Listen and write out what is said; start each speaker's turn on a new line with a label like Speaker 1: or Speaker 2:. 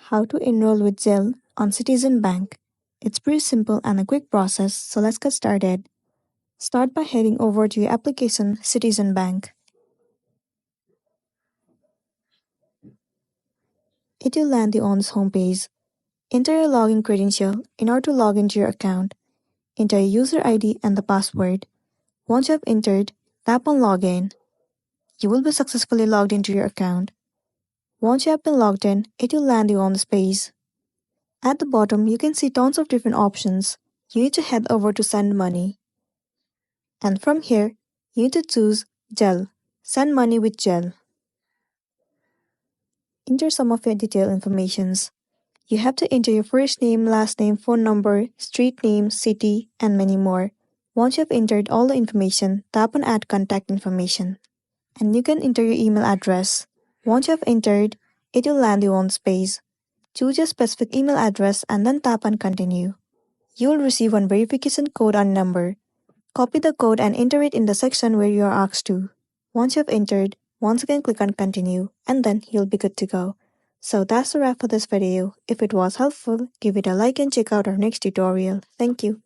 Speaker 1: How to enroll with Zelle on Citizen Bank. It's pretty simple and a quick process, so let's get started. Start by heading over to your application Citizen Bank. It will land you on this homepage. Enter your login credential in order to log into your account. Enter your user ID and the password. Once you have entered, tap on Login. You will be successfully logged into your account. Once you have been logged in, it will land you on this page. At the bottom, you can see tons of different options. You need to head over to Send Money. And from here, you need to choose Zelle. Send money with Zelle. Enter some of your detailed informations. You have to enter your first name, last name, phone number, street name, city, and many more. Once you have entered all the information, tap on Add Contact Information. And you can enter your email address. Once you have entered, it will land you on this page. Choose your specific email address and then tap on Continue. You will receive one verification code and number. Copy the code and enter it in the section where you are asked to. Once you have entered, once again click on Continue, and then you'll be good to go. So that's the wrap for this video. If it was helpful, give it a like and check out our next tutorial. Thank you.